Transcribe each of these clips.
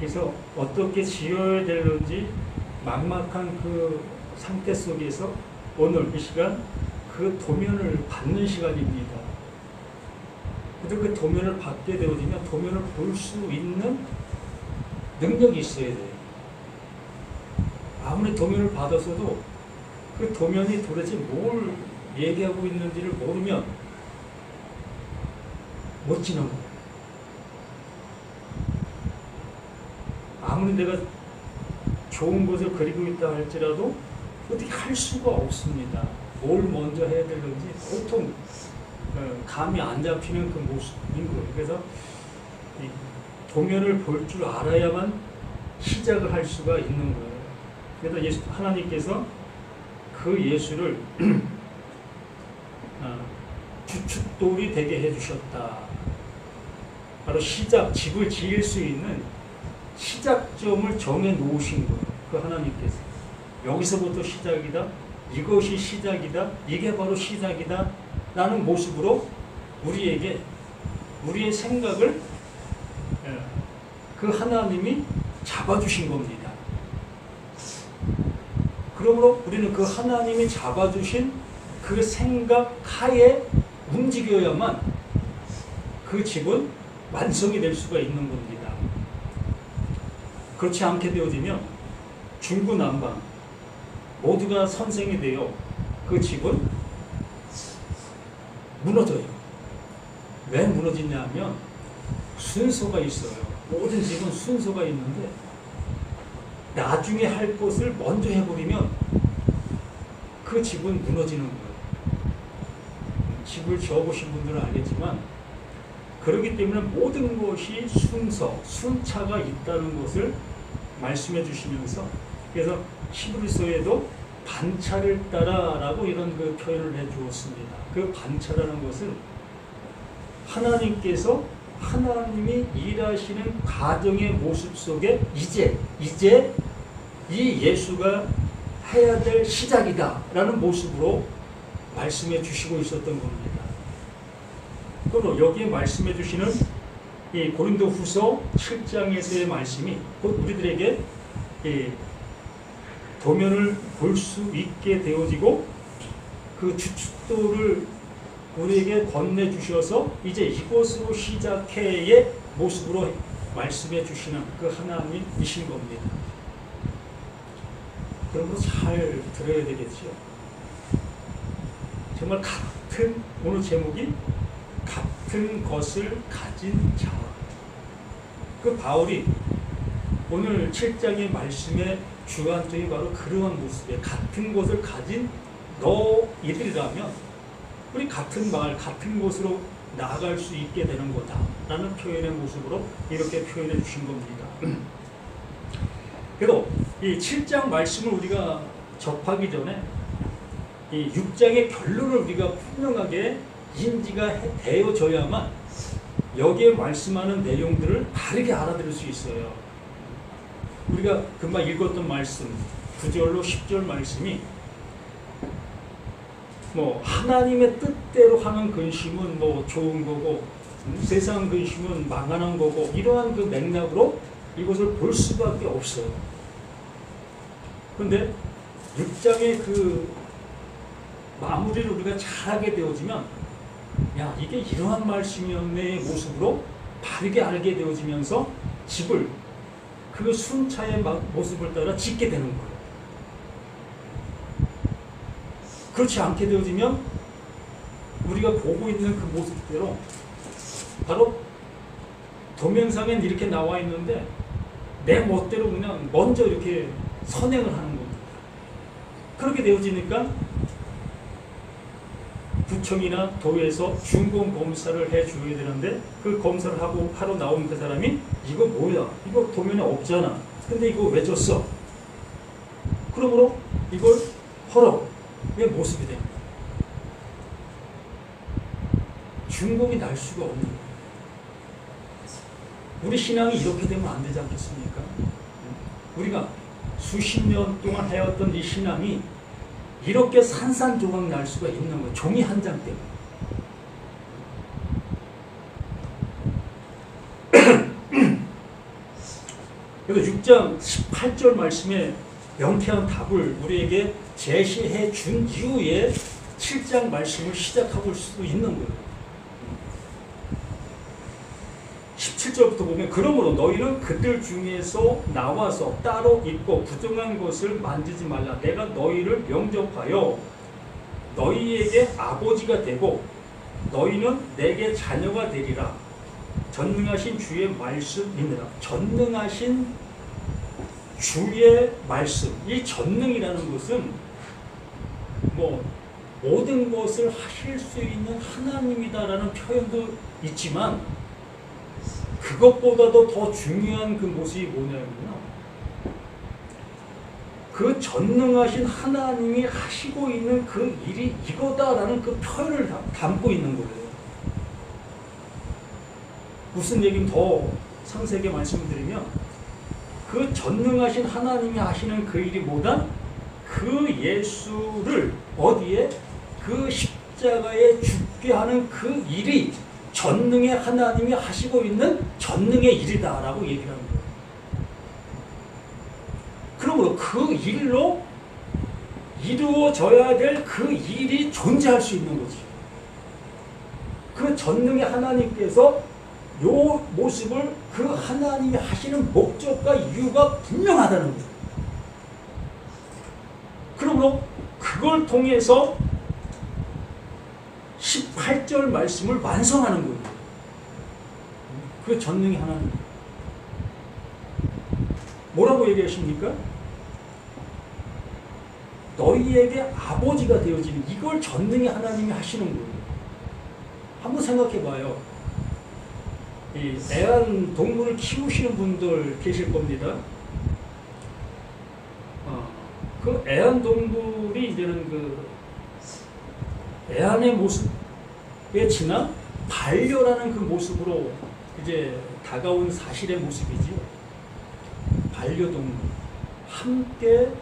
그래서 어떻게 지어야 되는지 막막한 그 상태 속에서 오늘 이 시간 그 도면을 받는 시간입니다. 그래서 그 도면을 받게 되어지면 도면을 볼 수 있는 능력이 있어야 돼요. 아무리 도면을 받았어도 그 도면이 도대체 뭘 얘기하고 있는지를 모르면 못 지는 거예요. 아무리 내가 좋은 것을 그리고 있다 할지라도 어떻게 할 수가 없습니다. 뭘 먼저 해야 되는지 보통 감이 안 잡히는 그 모습인 거예요. 그래서 이 도면을 볼 줄 알아야만 시작을 할 수가 있는 거예요. 그래서 하나님께서 그 예수를 주춧돌이 되게 해주셨다. 바로 집을 지을 수 있는 시작점을 정해 놓으신 거예요. 그 하나님께서. 여기서부터 시작이다. 이것이 시작이다. 이게 바로 시작이다. 라는 모습으로 우리에게 우리의 생각을 그 하나님이 잡아주신 겁니다. 그러므로 우리는 그 하나님이 잡아주신 그 생각 하에 움직여야만 그 집은 완성이 될 수가 있는 겁니다. 그렇지 않게 되어지면 중구난방 모두가 선생이 되어 그 집은 무너져요. 왜 무너지냐 하면 순서가 있어요. 모든 집은 순서가 있는데 나중에 할 것을 먼저 해버리면 그 집은 무너지는 거예요. 집을 지어보신 분들은 알겠지만 그렇기 때문에 모든 것이 순서, 순차가 있다는 것을 말씀해 주시면서 그래서 히브리서에도 반차를 따라라고 이런 그 표현을 해 주었습니다. 그 반차라는 것은 하나님이 일하시는 가정의 모습 속에 이제 이 예수가 해야 될 시작이다 라는 모습으로 말씀해 주시고 있었던 겁니다. 또 여기에 말씀해 주시는 이 고린도후서 7장에서의 말씀이 곧 우리들에게 도면을 볼 수 있게 되어지고 그 주춧돌을 우리에게 건네주셔서 이제 이것으로 시작해의 모습으로 말씀해 주시는 그 하나님이신 겁니다. 그러므로 잘 들어야 되겠죠. 정말 오늘 제목이 같은 것을 가진 자. 그 바울이 오늘 7장의 말씀의 주안점이 바로 그러한 모습에 같은 것을 가진 너희들이라면 우리 같은 마을, 같은 곳으로 나아갈 수 있게 되는 거다 라는 표현의 모습으로 이렇게 표현해 주신 겁니다. 그래도 이 7장 말씀을 우리가 접하기 전에 이 6장의 결론을 우리가 분명하게 인지가 되어져야만 여기에 말씀하는 내용들을 다르게 알아들을 수 있어요. 우리가 금방 읽었던 말씀 9절로 10절 말씀이 하나님의 뜻대로 하는 근심은 좋은 거고 세상 근심은 망하는 거고 이러한 그 맥락으로 이것을 볼 수밖에 없어요. 그런데 6장의 그 마무리를 우리가 잘하게 되어지면 이게 이러한 말씀이었네의 모습으로 바르게 알게 되어지면서 집을 그 순차의 모습을 따라 짓게 되는 거예요. 그렇지 않게 되어지면 우리가 보고 있는 그 모습대로 바로 도면상엔 이렇게 나와 있는데 내 멋대로 그냥 먼저 이렇게 선행을 하는 겁니다. 그렇게 되어지니까 구청이나 도에서 준공 검사를 해줘야 되는데 그 검사를 하러 나온 그 사람이 이거 뭐야? 이거 도면에 없잖아. 근데 이거 왜 줬어? 그러므로 이걸 허락의 모습이 됩니다. 준공이 날 수가 없는 거예요. 우리 신앙이 이렇게 되면 안 되지 않겠습니까? 우리가 수십 년 동안 해왔던 이 신앙이 이렇게 산산조각 날 수가 있는 거예요. 종이 한 장 때문에. 그래서 6장 18절 말씀에 명쾌한 답을 우리에게 제시해 준 이후에 7장 말씀을 시작하고 올 수도 있는 거예요. 17절부터 보면 그러므로 너희는 그들 중에서 나와서 따로 있고 부정한 것을 만지지 말라. 내가 너희를 영접하여 너희에게 아버지가 되고 너희는 내게 자녀가 되리라. 전능하신 주의 말씀입니다. 전능하신 주의 말씀. 이 전능이라는 것은 뭐 모든 것을 하실 수 있는 하나님이다라는 표현도 있지만 그것보다도 더 중요한 그 모습이 뭐냐면요. 그 전능하신 하나님이 하시고 있는 그 일이 이거다라는 그 표현을 담고 있는 거예요. 무슨 얘기는 더 상세하게 말씀드리면 그 전능하신 하나님이 하시는 그 일이 뭐다? 그 예수를 어디에? 그 십자가에 죽게 하는 그 일이 전능의 하나님이 하시고 있는 전능의 일이다라고 얘기를 하는 거예요. 그러므로 그 일로 이루어져야 될 그 일이 존재할 수 있는 거지. 그 전능의 하나님께서 요 모습을 그 하나님이 하시는 목적과 이유가 분명하다는 거예요. 그러므로 그걸 통해서 18절 말씀을 완성하는 거예요. 그 전능의 하나님. 뭐라고 얘기하십니까? 너희에게 아버지가 되어지는 이걸 전능의 하나님이 하시는 거예요. 한번 생각해 봐요. 이 애완동물을 키우시는 분들 계실 겁니다. 그 애완동물이 이제는 그 애완의 모습에 지나 반려라는 그 모습으로 이제 다가온 사실의 모습이지요. 반려동물 함께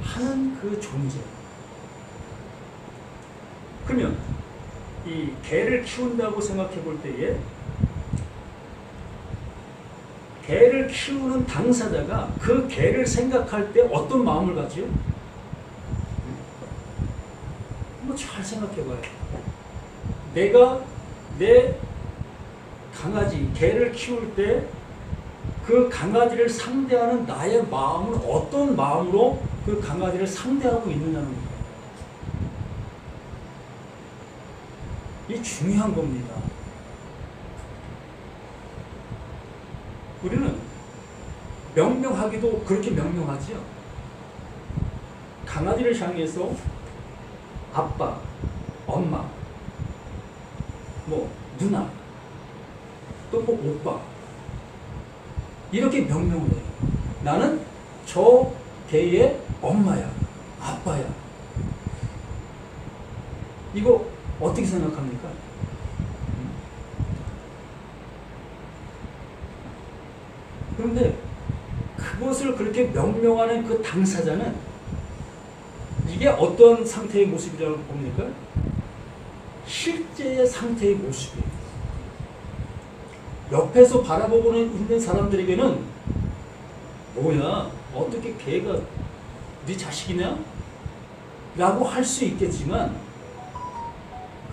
하는 그 존재. 그러면 이 개를 키운다고 생각해 볼 때에 개를 키우는 당사자가 그 개를 생각할 때 어떤 마음을 가지요? 한번 잘 생각해 봐요. 내가 내 강아지, 개를 키울 때 그 강아지를 상대하는 나의 마음은 어떤 마음으로 그 강아지를 상대하고 있느냐는 거예요. 이 중요한 겁니다. 우리는 명명하기도 그렇게 명명하지요. 강아지를 향해서 아빠, 엄마, 뭐 누나, 또 뭐 오빠 이렇게 명명을 해요. 나는 저 개의 엄마야, 아빠야. 이거 어떻게 생각합니까? 그런데 그것을 그렇게 명명하는 그 당사자는 이게 어떤 상태의 모습이라고 봅니까? 실제의 상태의 모습이에요. 옆에서 바라보고 있는 사람들에게는 뭐야, 어떻게 걔가 네 자식이냐? 라고 할 수 있겠지만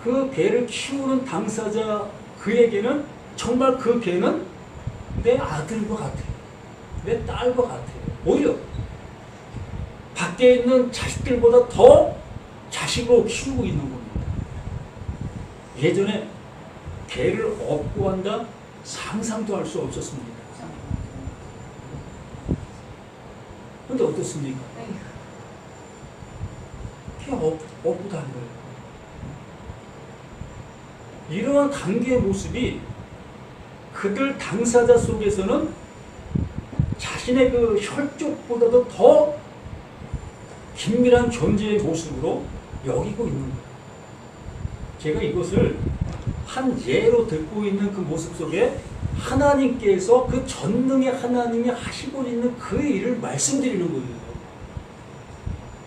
그 개를 키우는 당사자 그에게는 정말 그 개는 내 아들과 같아요. 내 딸과 같아요. 오히려 밖에 있는 자식들보다 더 자식으로 키우고 있는 겁니다. 예전에 개를 업고 한다? 상상도 할 수 없었습니다. 근데 어떻습니까? 개 업고 다녀요. 이러한 관계의 모습이 그들 당사자 속에서는 자신의 그 혈족보다도 더 긴밀한 존재의 모습으로 여기고 있는 거예요. 제가 이것을 한 예로 듣고 있는 그 모습 속에 하나님께서 그 전능의 하나님이 하시고 있는 그 일을 말씀드리는 거예요.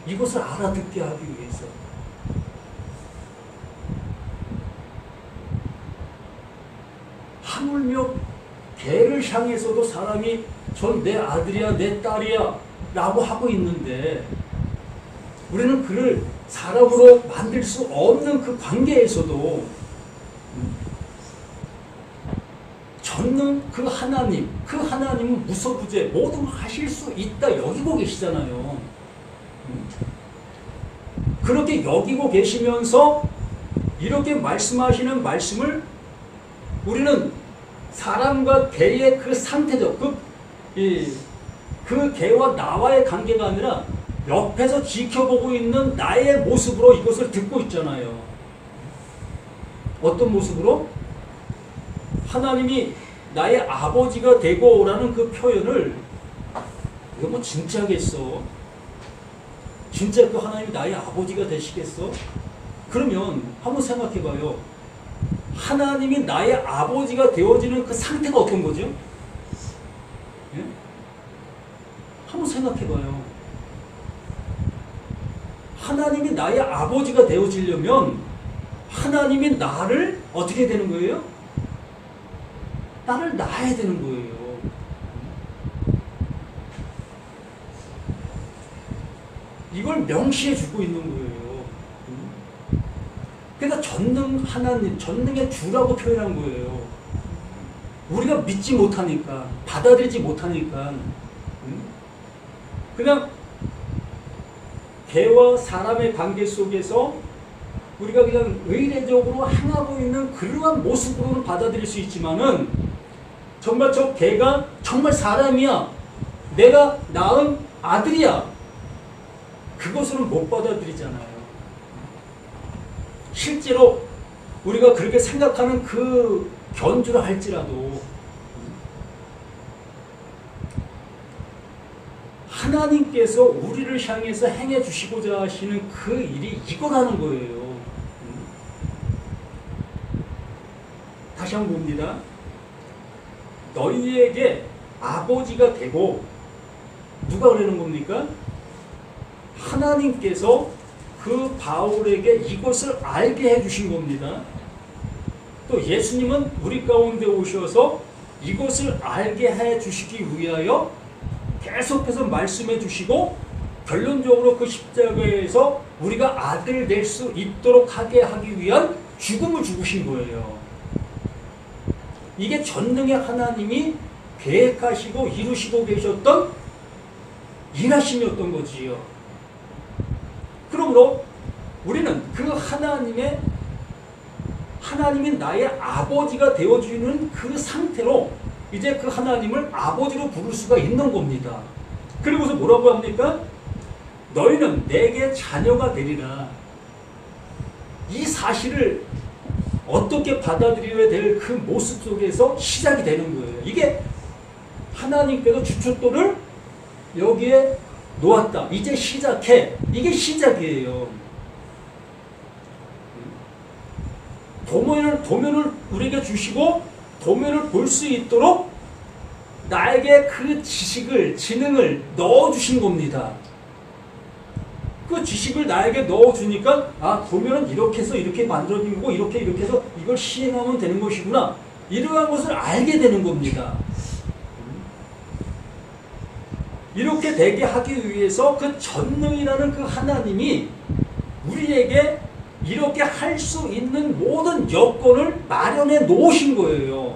이것을 알아듣게 하기 위해서. 하물며 개를 향해서도 사람이 전 내 아들이야, 내 딸이야 라고 하고 있는데 우리는 그를 사람으로 만들 수 없는 그 관계에서도 전능 그 하나님은 무소부재 모든 걸 하실 수 있다 여기고 계시잖아요. 그렇게 여기고 계시면서 이렇게 말씀하시는 말씀을 우리는 사람과 개의 그 상태적 그 개와 나와의 관계가 아니라 옆에서 지켜보고 있는 나의 모습으로 이것을 듣고 있잖아요. 어떤 모습으로? 하나님이 나의 아버지가 되고라는 그 표현을 이거 뭐 진짜겠어? 진짜 그 하나님이 나의 아버지가 되시겠어? 그러면 한번 생각해봐요. 하나님이 나의 아버지가 되어지는 그 상태가 어떤 거죠? 예? 한번 생각해봐요. 하나님이 나의 아버지가 되어지려면 하나님이 나를 어떻게 되는 거예요? 나를 낳아야 되는 거예요. 이걸 명시해 주고 있는 거예요. 그러니까 전능 하나님, 전능의 주라고 표현한 거예요. 우리가 믿지 못하니까, 받아들이지 못하니까 그냥 개와 사람의 관계 속에서 우리가 그냥 의례적으로 행하고 있는 그러한 모습으로는 받아들일 수 있지만은 정말 저 개가 정말 사람이야, 내가 낳은 아들이야, 그것으로는 못 받아들이잖아요. 실제로 우리가 그렇게 생각하는 그 견주를 할지라도 하나님께서 우리를 향해서 행해 주시고자 하시는 그 일이 이거라는 거예요. 다시 한번 봅니다. 너희에게 아버지가 되고, 누가 그러는 겁니까? 하나님께서 그 바울에게 이것을 알게 해주신 겁니다. 또 예수님은 우리 가운데 오셔서 이것을 알게 해주시기 위하여 계속해서 말씀해 주시고 결론적으로 그 십자가에서 우리가 아들 될 수 있도록 하게 하기 위한 죽음을 죽으신 거예요. 이게 전능의 하나님이 계획하시고 이루시고 계셨던 일하심이었던 거지요. 그러므로 우리는 그 하나님이 나의 아버지가 되어주는 그 상태로 이제 그 하나님을 아버지로 부를 수가 있는 겁니다. 그리고서 뭐라고 합니까? 너희는 내게 자녀가 되리라. 이 사실을 어떻게 받아들여야 될 그 모습 속에서 시작이 되는 거예요. 이게 하나님께서 주춧돌을 여기에 놓았다. 이제 시작해. 이게 시작이에요. 도면을 우리에게 주시고 도면을 볼 수 있도록 나에게 그 지식을, 지능을 넣어주신 겁니다. 그 지식을 나에게 넣어주니까 도면은 이렇게 해서 이렇게 만들어진 거고 이렇게 해서 이걸 시행하면 되는 것이구나. 이러한 것을 알게 되는 겁니다. 이렇게 되게 하기 위해서 그 전능이라는 그 하나님이 우리에게 이렇게 할 수 있는 모든 여건을 마련해 놓으신 거예요.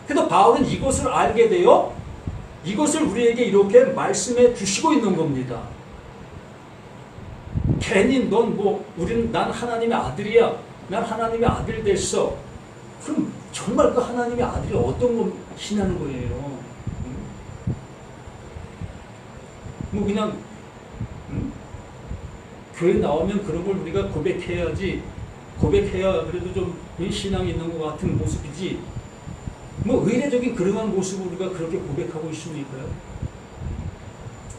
그래서 바울은 이것을 알게 되어 이것을 우리에게 이렇게 말씀해 주시고 있는 겁니다. 괜히 난 하나님의 아들이야. 난 하나님의 아들 됐어. 그럼 정말 그 하나님의 아들이 어떤 것이냐는 거예요. 그냥 교회 나오면 그런 걸 우리가 고백해야지, 고백해야 그래도 좀 신앙이 있는 것 같은 모습이지, 의례적인 그러한 모습을 우리가 그렇게 고백하고 있습니까요?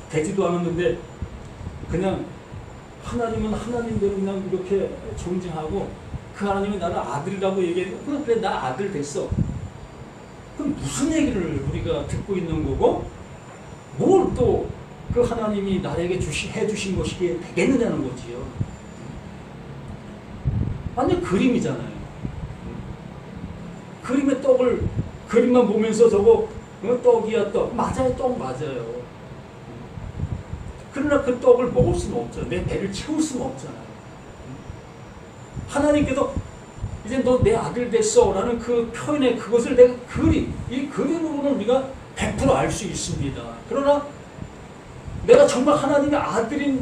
되지도 않았는데 그냥 하나님은 하나님대로 그냥 이렇게 존재하고 그 하나님이 나를 아들이라고 얘기해도 그래 나 아들 됐어. 그럼 무슨 얘기를 우리가 듣고 있는 거고 뭘 또 그 하나님이 나에게 해주신 것이 되겠느냐는 거지요. 완전 그림이잖아요. 그림의 떡을 그림만 보면서 저거 떡이야 떡. 맞아요, 떡 맞아요. 그러나 그 떡을 먹을 수는 없잖아요. 내 배를 채울 수는 없잖아요. 하나님께서 이제 너 내 아들 됐어 라는 그 표현의 그것을 내가 이 그림으로는 우리가 100% 알 수 있습니다. 그러나 내가 정말 하나님의 아들이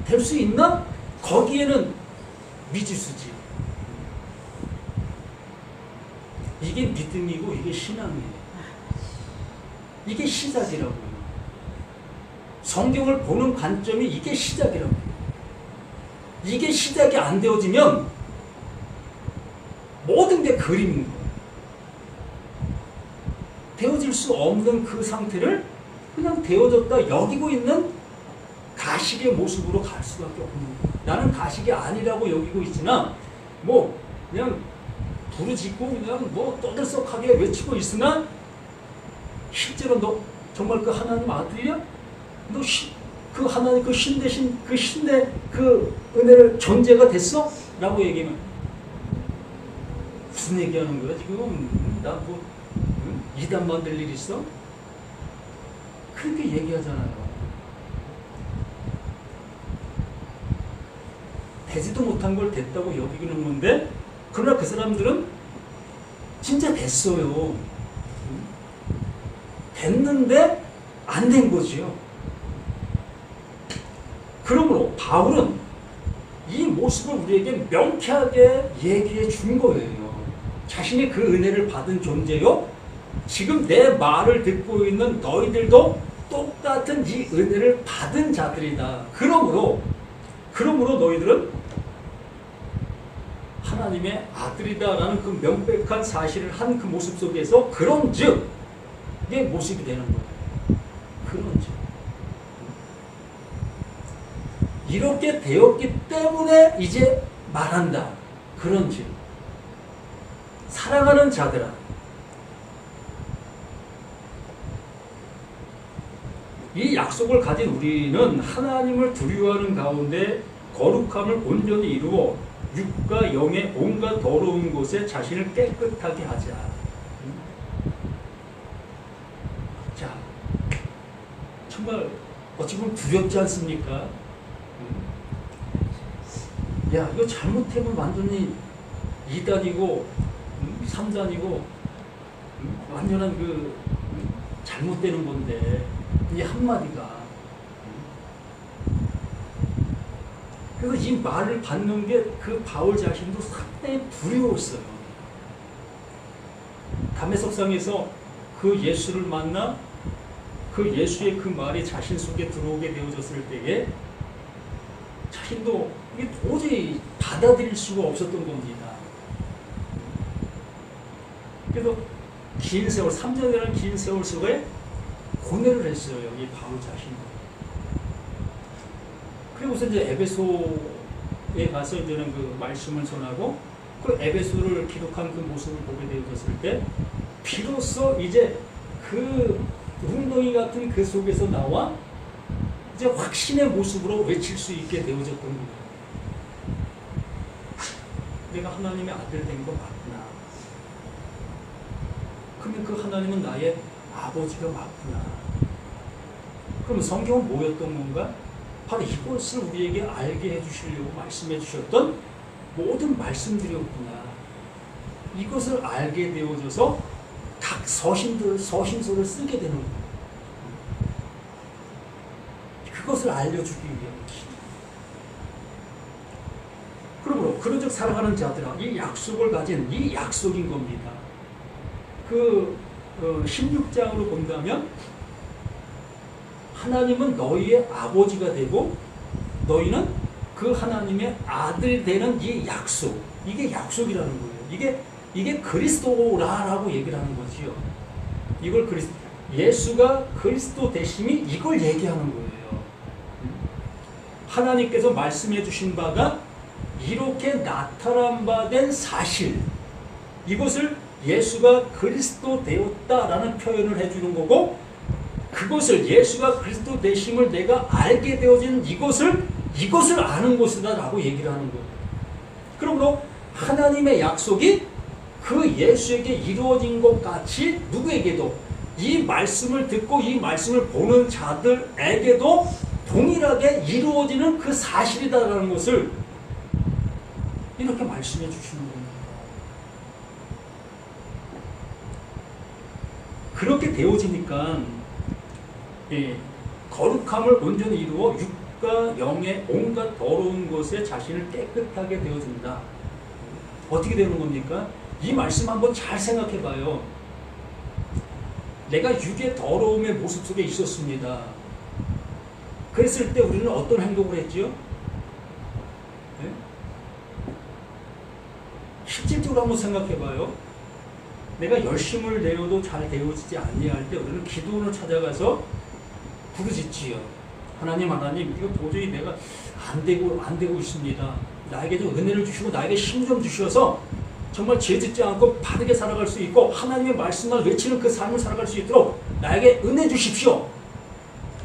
될 수 있나? 거기에는 미지수지. 이게 믿음이고 이게 신앙이에요. 이게 시작이라고요. 성경을 보는 관점이 이게 시작이라고요. 이게 시작이 안 되어지면 모든 게 그림인 거예요. 되어질 수 없는 그 상태를 그냥 되어졌다 여기고 있는 가식의 모습으로 갈 수밖에 없는 거예요. 나는 가식이 아니라고 여기고 있으나 뭐 그냥 부르짖고 그냥 뭐 떠들썩하게 외치고 있으나 실제로 너 정말 그 하나님 아들이야? 너 그 하나님 그 신 대신 그 신의 그 은혜를 존재가 됐어? 라고 얘기하면 무슨 얘기하는 거야 지금? 나 뭐 이단 만들 일 있어? 그렇게 얘기하잖아요. 되지도 못한 걸 됐다고 여기는 건데 그러나 그 사람들은 진짜 됐어요. 됐는데 안 된 거지요. 그러므로 바울은 이 모습을 우리에게 명쾌하게 얘기해 준 거예요. 자신이 그 은혜를 받은 존재요. 지금 내 말을 듣고 있는 너희들도 똑같은 이 은혜를 받은 자들이다. 그러므로 너희들은 하나님의 아들이다라는 그 명백한 사실을 한 그 모습 속에서 그런즉 이게 모습이 되는 거예요. 그런즉 이렇게 되었기 때문에 이제 말한다. 그런즉 사랑하는 자들아 이 약속을 가진 우리는 하나님을 두려워하는 가운데 거룩함을 온전히 이루어 육과 영의 온갖 더러운 곳에 자신을 깨끗하게 하자. 자, 정말 어찌 보면 두렵지 않습니까? 야, 이거 잘못하면 완전히 2단이고 3단이고 완전한 그 잘못되는 건데 이 한마디가 그래서 이 말을 받는 게 그 바울 자신도 상당히 두려웠어요. 담에석상에서 그 예수를 만나 그 예수의 그 말이 자신 속에 들어오게 되어졌을 때에 자신도 이게 도저히 받아들일 수가 없었던 겁니다. 그래서 긴 세월, 3년이라는 긴 세월 속에 고뇌를 했어요. 이 바울 자신도. 그리고서 이제 에베소에 가서 이제는 그 말씀을 전하고 그 에베소를 기록한 그 모습을 보게 되어졌을 때 비로소 이제 그 웅덩이 같은 그 속에서 나와 이제 확신의 모습으로 외칠 수 있게 되어졌던 거예요. 내가 하나님의 아들 된 거 맞구나. 그러면 그 하나님은 나의 아버지가 맞구나. 그럼 성경은 뭐였던 건가? 바로 이것을 우리에게 알게 해주시려고 말씀해 주셨던 모든 말씀들이었구나. 이것을 알게 되어져서 각 서신서를 쓰게 되는 거예요. 그것을 알려주기 위한 기. 그러므로 그런즉 사랑하는 자들아 이 약속을 가진 이 약속인 겁니다. 그 16장으로 본다면 하나님은 너희의 아버지가 되고 너희는 그 하나님의 아들 되는 이 약속, 이게 약속이라는 거예요. 이게 그리스도라라고 얘기를 하는 거지요. 이걸 예수가 그리스도 되심이 이걸 얘기하는 거예요. 하나님께서 말씀해 주신 바가 이렇게 나타난 바 된 사실, 이것을 예수가 그리스도 되었다라는 표현을 해주는 거고, 그것을 예수가 그리스도 되심을 내가 알게 되어진 이것을 아는 것이다 라고 얘기를 하는 거예요. 그러므로 하나님의 약속이 그 예수에게 이루어진 것 같이 누구에게도 이 말씀을 듣고 이 말씀을 보는 자들에게도 동일하게 이루어지는 그 사실이다라는 것을 이렇게 말씀해 주시는 겁니다. 그렇게 되어지니까 거룩함을 온전히 이루어 육과 영의 온갖 더러운 것에 자신을 깨끗하게 되어준다. 어떻게 되는 겁니까? 이 말씀 한번 잘 생각해 봐요. 내가 육의 더러움의 모습 속에 있었습니다. 그랬을 때 우리는 어떤 행동을 했지요? 네? 실질적으로 한번 생각해 봐요. 내가 열심을 내어도 잘 되어지지 아니할 때 우리는 기도원을 찾아가서 부르짖지요. 하나님, 이거 도저히 내가 안 되고 있습니다. 나에게 좀 은혜를 주시고 나에게 힘 좀 주셔서 정말 죄 짓지 않고 바르게 살아갈 수 있고 하나님의 말씀을 외치는 그 삶을 살아갈 수 있도록 나에게 은혜 주십시오.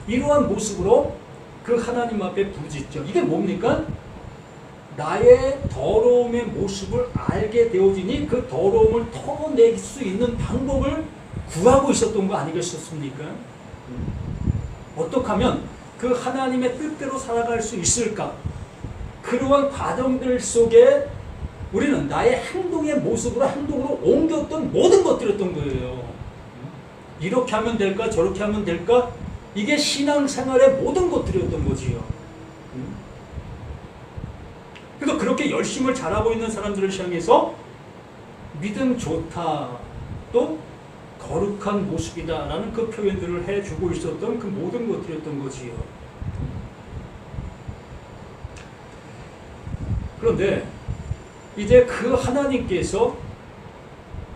이러한 모습으로 그 하나님 앞에 부르짖죠. 이게 뭡니까? 나의 더러움의 모습을 알게 되어지니 그 더러움을 털어낼 수 있는 방법을 구하고 있었던 거 아니겠습니까? 어떻게 하면 그 하나님의 뜻대로 살아갈 수 있을까? 그러한 과정들 속에 우리는 나의 행동의 모습으로 행동으로 옮겼던 모든 것들이었던 거예요. 이렇게 하면 될까? 저렇게 하면 될까? 이게 신앙생활의 모든 것들이었던 거지요. 그래서 그렇게 열심을 잘하고 있는 사람들을 향해서 믿음 좋다, 또 거룩한 모습이다 라는 그 표현들을 해주고 있었던 그 모든 것들이었던 거지요. 그런데 이제 그 하나님께서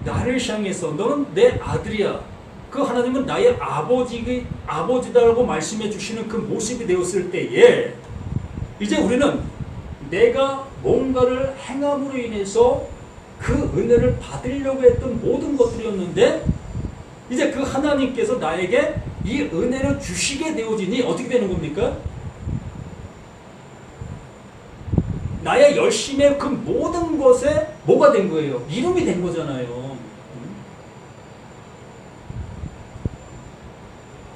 나를 향해서 너는 내 아들이야, 그 하나님은 나의 아버지다라고 말씀해 주시는 그 모습이 되었을 때에 이제 우리는 내가 뭔가를 행함으로 인해서 그 은혜를 받으려고 했던 모든 것들이었는데 이제 그 하나님께서 나에게 이 은혜를 주시게 되어지니 어떻게 되는 겁니까? 나의 열심의 그 모든 것에 뭐가 된 거예요? 이름이 된 거잖아요.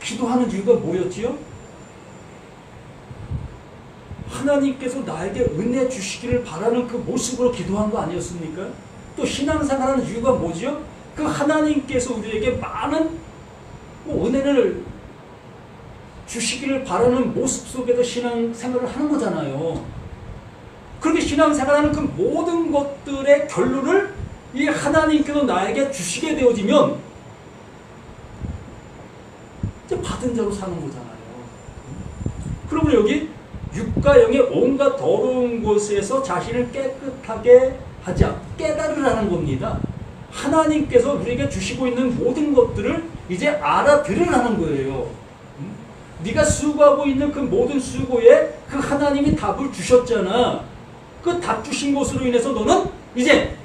기도하는 이유가 뭐였지요? 하나님께서 나에게 은혜 주시기를 바라는 그 모습으로 기도한 거 아니었습니까? 또 신앙생활하는 이유가 뭐지요? 그 하나님께서 우리에게 많은 은혜를 주시기를 바라는 모습 속에서 신앙생활을 하는 거잖아요. 그렇게 신앙생활하는 그 모든 것들의 결론을 이 하나님께서 나에게 주시게 되어지면 이제 받은 자로 사는 거잖아요. 그러면 여기 육과 영의 온갖 더러운 곳에서 자신을 깨끗하게 하자, 깨달으라는 겁니다. 하나님께서 우리에게 주시고 있는 모든 것들을 이제 알아들으라는 거예요. 네가 수고하고 있는 그 모든 수고에 그 하나님이 답을 주셨잖아. 그 답 주신 것으로 인해서 너는 이제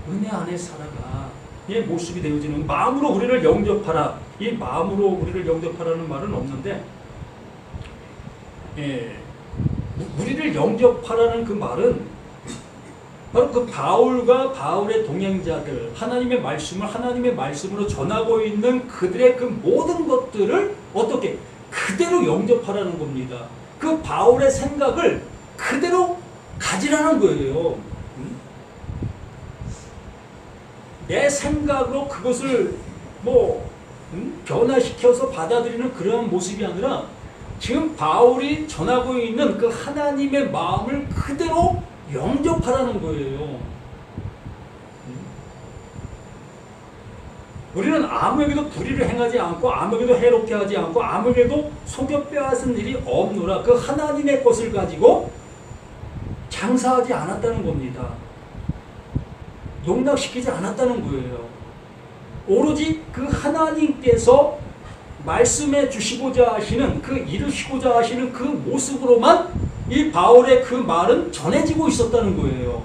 은혜 안에 살아가. 이 모습이 되어지는 마음으로 우리를 영접하라. 이 마음으로 우리를 영접하라는 말은 없는데 우리를 영접하라는 그 말은 바로 그 바울과 바울의 동행자들, 하나님의 말씀을 하나님의 말씀으로 전하고 있는 그들의 그 모든 것들을 어떻게 그대로 영접하라는 겁니다. 그 바울의 생각을 그대로 가지라는 거예요. 내 생각으로 그것을 변화시켜서 받아들이는 그런 모습이 아니라 지금 바울이 전하고 있는 그 하나님의 마음을 그대로 영접하라는 거예요. 우리는 아무에게도 불의를 행하지 않고 아무에게도 해롭게 하지 않고 아무에게도 속여 빼앗은 일이 없노라. 그 하나님의 것을 가지고 장사하지 않았다는 겁니다. 농락시키지 않았다는 거예요. 오로지 그 하나님께서 말씀해 주시고자 하시는 그 이루시고자 하시는 그 모습으로만 이 바울의 그 말은 전해지고 있었다는 거예요.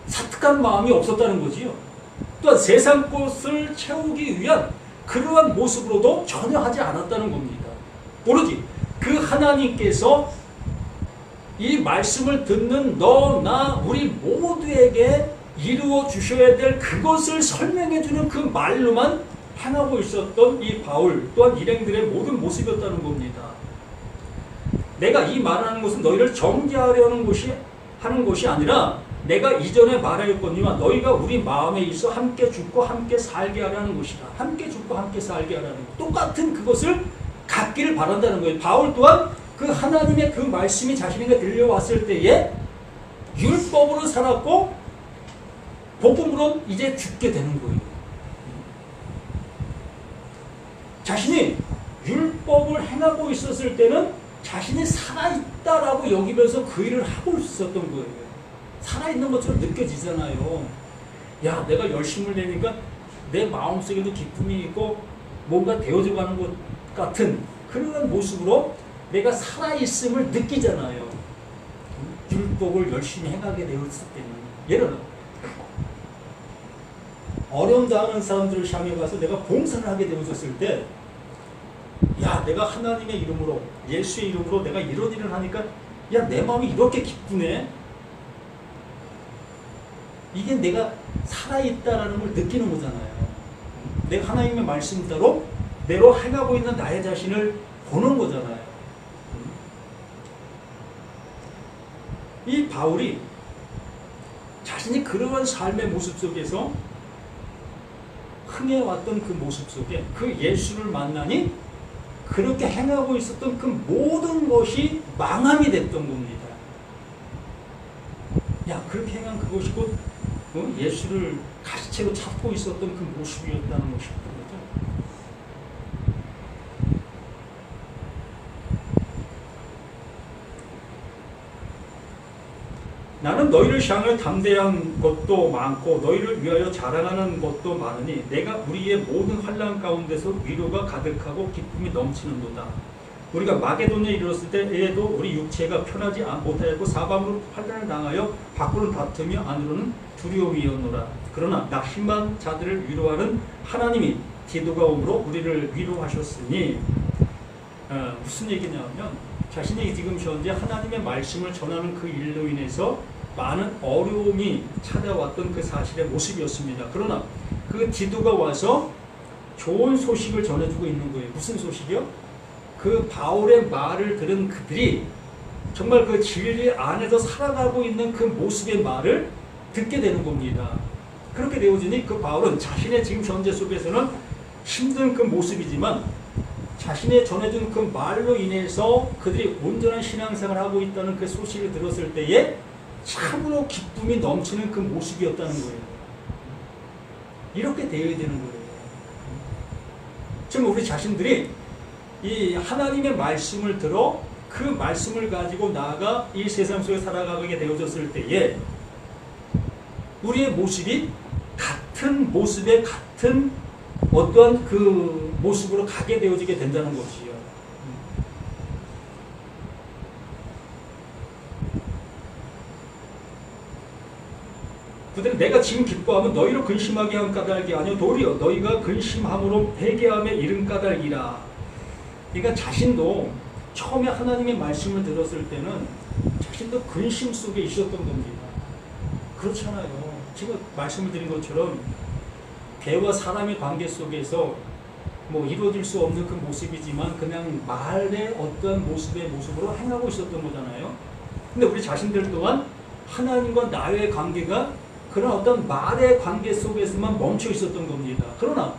사특한 마음이 없었다는 거지요. 또한 세상 것을 채우기 위한 그러한 모습으로도 전혀 하지 않았다는 겁니다. 오로지 그 하나님께서 이 말씀을 듣는 너, 나, 우리 모두에게 이루어 주셔야 될 그것을 설명해 주는 그 말로만 행하고 있었던 이 바울 또한 일행들의 모든 모습이었다는 겁니다. 내가 이 말하는 것은 너희를 정죄하려는 것이 하는 것이 아니라 내가 이전에 말하였거니와 너희가 우리 마음에 있어 함께 죽고 함께 살게 하라는 것이다. 함께 죽고 함께 살게 하라는 것. 똑같은 그것을 갖기를 바란다는 거예요. 바울 또한 그 하나님의 그 말씀이 자신에게 들려왔을 때에 율법으로 살았고 복음으로 이제 죽게 되는 거예요. 자신이 율법을 행하고 있었을 때는 자신이 살아있다라고 여기면서 그 일을 하고 있었던 거예요. 살아있는 것처럼 느껴지잖아요. 야, 내가 열심을 내니까 내 마음속에도 기쁨이 있고 뭔가 되어져가는 것 같은 그런 모습으로 내가 살아있음을 느끼잖아요. 율법을 열심히 행하게 되었을 때는. 예를 들어 어려움 당하는 사람들을 향해 가서 내가 봉사를 하게 되어졌을 때, 야, 내가 하나님의 이름으로, 예수의 이름으로 내가 이런 일을 하니까, 야, 내 마음이 이렇게 기쁘네. 이게 내가 살아있다라는 걸 느끼는 거잖아요. 내가 하나님의 말씀대로 행하고 있는 나의 자신을 보는 거잖아요. 이 바울이 자신이 그러한 삶의 모습 속에서 흥해왔던 그 모습 속에 그 예수를 만나니 그렇게 행하고 있었던 그 모든 것이 망함이 됐던 겁니다. 야, 그렇게 행한 그것이 곧 예수를 가시채로 찾고 있었던 그 모습이었다는 것이거든요. 나는 너희를 향하여 담대한 것도 많고 너희를 위하여 자랑하는 것도 많으니 내가 우리의 모든 환난 가운데서 위로가 가득하고 기쁨이 넘치는도다. 우리가 마게도냐에 이르렀을 때에도 우리 육체가 편하지 못하였고 사방으로 환난을 당하여 밖으로는 다투며 안으로는 두려움이었노라. 그러나 낙심한 자들을 위로하는 하나님이 디도가 오므로 우리를 위로하셨으니 무슨 얘기냐면 자신이 지금 현재 하나님의 말씀을 전하는 그 일로 인해서 많은 어려움이 찾아왔던 그 사실의 모습이었습니다. 그러나 그 디도가 와서 좋은 소식을 전해주고 있는 거예요. 무슨 소식이요? 그 바울의 말을 들은 그들이 정말 그 진리 안에서 살아가고 있는 그 모습의 말을 듣게 되는 겁니다. 그렇게 되어지니 그 바울은 자신의 지금 현재 속에서는 힘든 그 모습이지만 자신의 전해준 그 말로 인해서 그들이 온전한 신앙생활을 하고 있다는 그 소식을 들었을 때에 참으로 기쁨이 넘치는 그 모습이었다는 거예요. 이렇게 되어야 되는 거예요. 지금 우리 자신들이 이 하나님의 말씀을 들어 그 말씀을 가지고 나아가 이 세상 속에 살아가게 되어졌을 때에 우리의 모습이 같은 모습에 같은 어떠한 그 모습으로 가게 되어지게 된다는 것이요. 그들은 내가 지금 기뻐하면 너희로 근심하게 한 까닭이 아니요 도리어 너희가 근심함으로 회개함에 이른 까닭이라. 그러니까 자신도 처음에 하나님의 말씀을 들었을 때는 자신도 근심 속에 있었던 겁니다. 그렇잖아요. 지금 말씀을 드린 것처럼 개와 사람의 관계 속에서 뭐 이루어질 수 없는 그 모습이지만 그냥 말의 어떤 모습으로 행하고 있었던 거잖아요. 근데 우리 자신들 또한 하나님과 나의 관계가 그런 어떤 말의 관계 속에서만 멈춰 있었던 겁니다. 그러나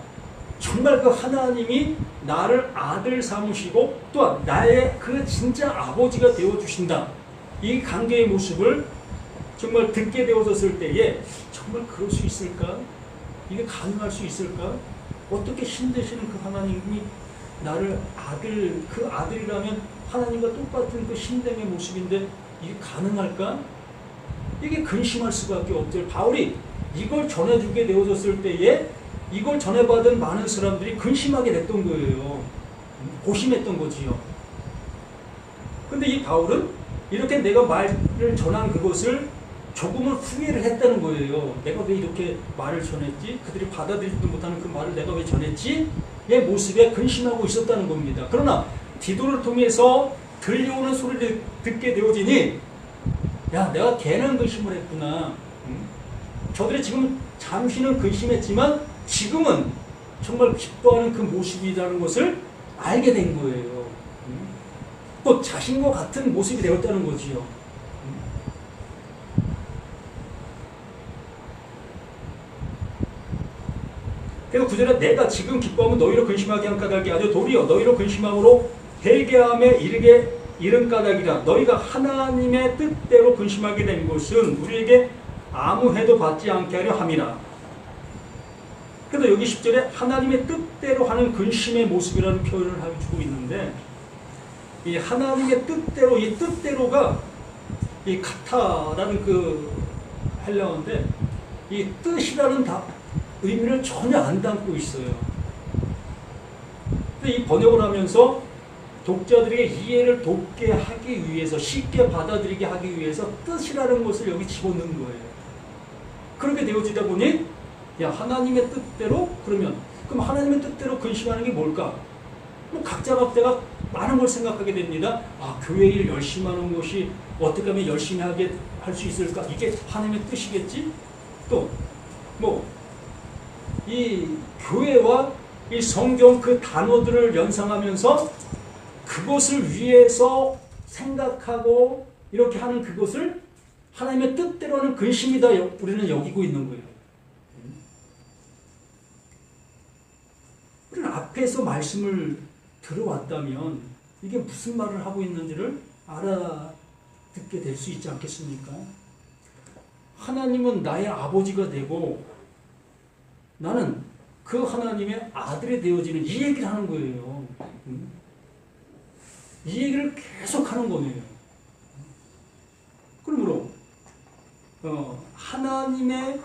정말 그 하나님이 나를 아들 삼으시고 또한 나의 그 진짜 아버지가 되어주신다. 이 관계의 모습을 정말 듣게 되어졌을 때에 정말 그럴 수 있을까? 이게 가능할 수 있을까? 어떻게 힘드시는 그 하나님이 나를 그 아들이라면 하나님과 똑같은 그 신dem의 모습인데 이게 가능할까? 이게 근심할 수밖에 없죠. 바울이 이걸 전해주게 되어졌을 때에 이걸 전해받은 많은 사람들이 근심하게 됐던 거예요. 고심했던 거지요. 근데 이 바울은 이렇게 내가 말을 전한 그것을 조금은 후회를 했다는 거예요. 내가 왜 이렇게 말을 전했지? 그들이 받아들이지도 못하는 그 말을 내가 왜 전했지? 의 모습에 근심하고 있었다는 겁니다. 그러나 디도를 통해서 들려오는 소리를 듣게 되어지니 야, 내가 걔는 근심을 했구나. 저들이 지금 잠시는 근심했지만 지금은 정말 기뻐하는 그 모습이라는 것을 알게 된 거예요. 또 자신과 같은 모습이 되었다는 거지요. 그래서 구절에 내가 지금 기뻐하면 너희로 근심하게 한 까닭이 아니요 도리어 너희로 근심함으로 회개함에 이르게 이른 까닭이라. 너희가 하나님의 뜻대로 근심하게 된 것은 우리에게 아무 해도 받지 않게 하려 함이라. 그래서 여기 10절에 하나님의 뜻대로 하는 근심의 모습이라는 표현을 해주고 있는데, 이 하나님의 뜻대로, 이 뜻대로가 이 카타라는 그 헬라어인데, 이 뜻이라는 의미를 전혀 안 담고 있어요. 근데 이 번역을 하면서 독자들에게 이해를 돕게 하기 위해서, 쉽게 받아들이게 하기 위해서 뜻이라는 것을 여기 집어넣은 거예요. 그렇게 되어지다 보니 야, 하나님의 뜻대로, 그럼 하나님의 뜻대로 근심하는 게 뭘까? 뭐 각자가 많은 걸 생각하게 됩니다. 아, 교회 일 열심히 하는 것이 어떻게 하면 열심히 하게 할 수 있을까? 이게 하나님의 뜻이겠지? 또 이 교회와 이 성경 그 단어들을 연상하면서 그것을 위해서 생각하고 이렇게 하는 그것을 하나님의 뜻대로 하는 근심이다 우리는 여기고 있는 거예요. 우리는 앞에서 말씀을 들어왔다면 이게 무슨 말을 하고 있는지를 알아듣게 될 수 있지 않겠습니까? 하나님은 나의 아버지가 되고 나는 그 하나님의 아들이 되어지는 이 얘기를 하는 거예요. 이 얘기를 계속 하는 거예요. 그러므로 하나님의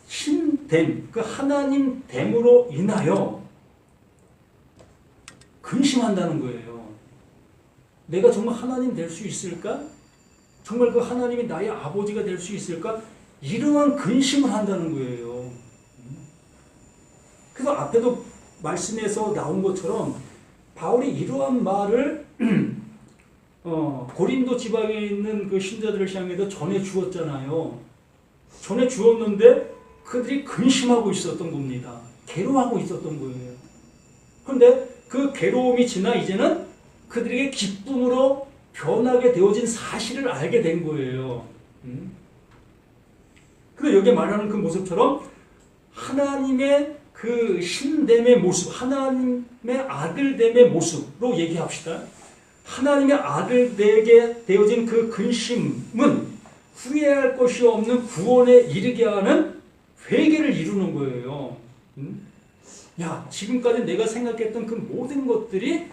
신됨, 그 하나님됨으로 인하여 근심한다는 거예요. 내가 정말 하나님 될 수 있을까? 정말 그 하나님이 나의 아버지가 될 수 있을까? 이러한 근심을 한다는 거예요. 그래서 앞에도 말씀에서 나온 것처럼 바울이 이러한 말을 고린도 지방에 있는 그 신자들을 향해서 전해 주었잖아요. 전해 주었는데 그들이 근심하고 있었던 겁니다. 괴로워하고 있었던 거예요. 그런데 그 괴로움이 지나 이제는 그들에게 기쁨으로 변하게 되어진 사실을 알게 된 거예요. 그래서 여기에 말하는 그 모습처럼 하나님의 그 신됨의 모습, 하나님의 아들됨의 모습으로 얘기합시다. 하나님의 아들되게 되어진 그 근심은 후회할 것이 없는 구원에 이르게 하는 회개를 이루는 거예요. 야, 지금까지 내가 생각했던 그 모든 것들이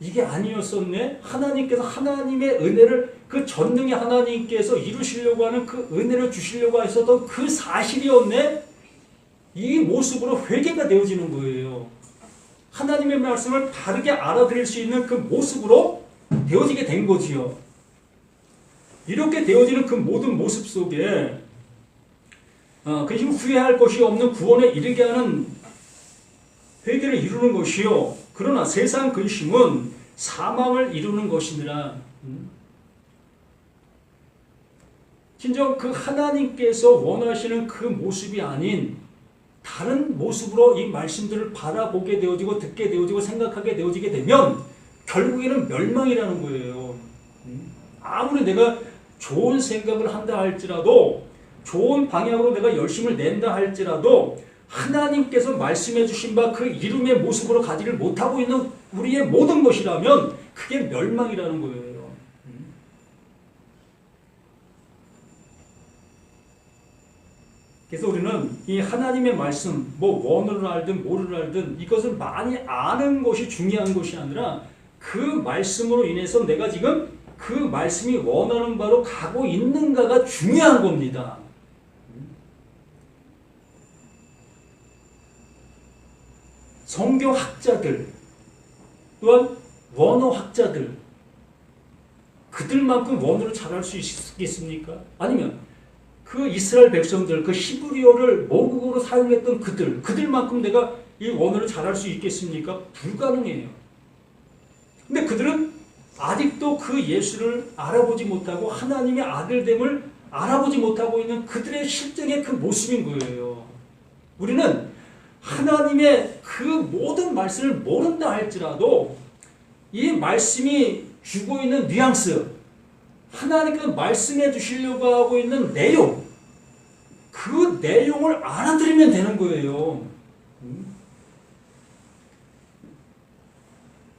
이게 아니었었네. 하나님께서 하나님의 은혜를, 그 전능의 하나님께서 이루시려고 하는 그 은혜를 주시려고 하셨던 그 사실이었네. 이 모습으로 회개가 되어지는 거예요. 하나님의 말씀을 다르게 알아들을 수 있는 그 모습으로 되어지게 된 거지요. 이렇게 되어지는 그 모든 모습 속에 근심 후회할 것이 없는 구원에 이르게 하는 회개를 이루는 것이요. 그러나 세상 근심은 사망을 이루는 것이니라. 진정 그 하나님께서 원하시는 그 모습이 아닌 다른 모습으로 이 말씀들을 바라보게 되어지고 듣게 되어지고 생각하게 되어지게 되면 결국에는 멸망이라는 거예요. 아무리 내가 좋은 생각을 한다 할지라도, 좋은 방향으로 내가 열심을 낸다 할지라도 하나님께서 말씀해 주신 바 그 이름의 모습으로 가지를 못하고 있는 우리의 모든 것이라면 그게 멸망이라는 거예요. 그래서 우리는 이 하나님의 말씀, 원어를 알든 뭐를 알든 이것을 많이 아는 것이 중요한 것이 아니라 그 말씀으로 인해서 내가 지금 그 말씀이 원하는 바로 가고 있는가가 중요한 겁니다. 성경학자들 또한 원어학자들 그들만큼 원어를 잘할 수 있겠습니까? 아니면 그 이스라엘 백성들, 그 히브리어를 모국어로 사용했던 그들만큼 내가 이 원어를 잘할 수 있겠습니까? 불가능해요. 근데 그들은 아직도 그 예수를 알아보지 못하고 하나님의 아들됨을 알아보지 못하고 있는 그들의 실정의 그 모습인 거예요. 우리는 하나님의 그 모든 말씀을 모른다 할지라도 이 말씀이 주고 있는 뉘앙스, 하나님께서 말씀해 주시려고 하고 있는 내용, 그 내용을 알아들으면 되는 거예요.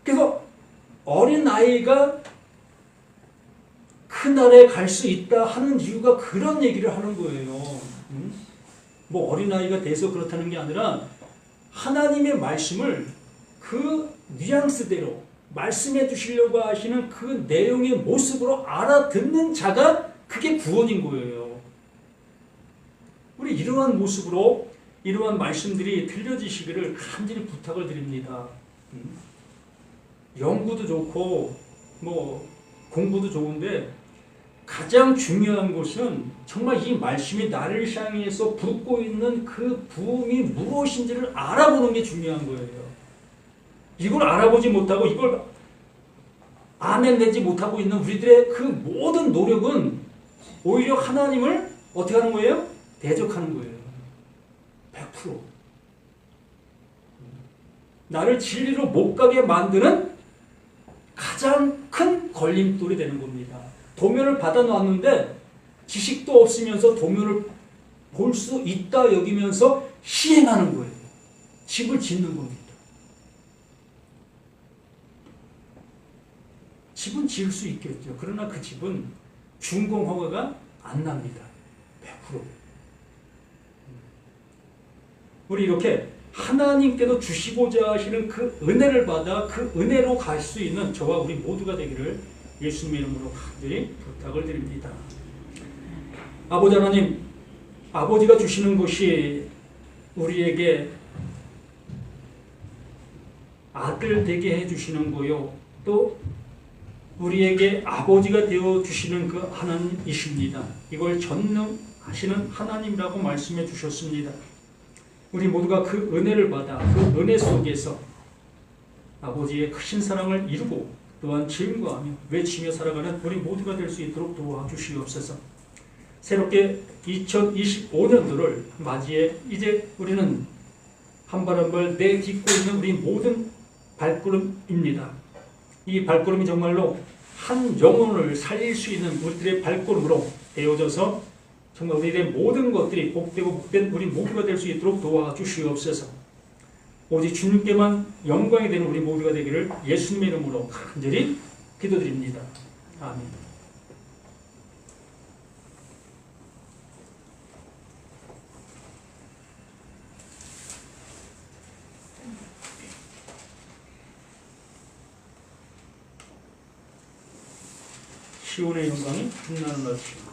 그래서 어린 아이가 큰 나라에 갈 수 있다 하는 이유가 그런 얘기를 하는 거예요. 뭐 어린아이가 돼서 그렇다는 게 아니라 하나님의 말씀을 그 뉘앙스대로 말씀해 주시려고 하시는 그 내용의 모습으로 알아듣는 자가 그게 구원인 거예요. 우리 이러한 모습으로 이러한 말씀들이 들려지시기를 간절히 부탁을 드립니다. 연구도 좋고 뭐 공부도 좋은데 가장 중요한 것은 정말 이 말씀이 나를 향해서 붓고 있는 그 부음이 무엇인지를 알아보는 게 중요한 거예요. 이걸 알아보지 못하고 이걸 아멘내지 못하고 있는 우리들의 그 모든 노력은 오히려 하나님을 어떻게 하는 거예요? 대적하는 거예요. 100%. 나를 진리로 못 가게 만드는 가장 큰 걸림돌이 되는 겁니다. 도면을 받아놨는데 지식도 없으면서 도면을 볼 수 있다 여기면서 시행하는 거예요. 집을 짓는 겁니다. 집은 지을 수 있겠죠. 그러나 그 집은 준공 허가가 안 납니다. 100%. 우리 이렇게 하나님께서 주시고자 하시는 그 은혜를 받아 그 은혜로 갈 수 있는 저와 우리 모두가 되기를 예수님의 이름으로 간절히 부탁을 드립니다. 아버지 하나님, 아버지가 주시는 것이 우리에게 아들 되게 해주시는 거요. 또 우리에게 아버지가 되어 주시는 그 하나님이십니다. 이걸 전능하시는 하나님이라고 말씀해 주셨습니다. 우리 모두가 그 은혜를 받아 그 은혜 속에서 아버지의 크신 사랑을 이루고 또한 즐거워하며 외치며 살아가는 우리 모두가 될 수 있도록 도와주시옵소서. 새롭게 2025년도를 맞이해 이제 우리는 한 발 한 발 내딛고 있는 우리 모든 발걸음입니다. 이 발걸음이 정말로 한 영혼을 살릴 수 있는 우리들의 발걸음으로 되어져서 정말 우리의 모든 것들이 복되고 복된 우리 모두가 될 수 있도록 도와주시옵소서. 오직 주님께만 영광이 되는 우리 모두가 되기를 예수님의 이름으로 간절히 기도드립니다. 아멘. 시온의 영광이 빛나는 날입니다.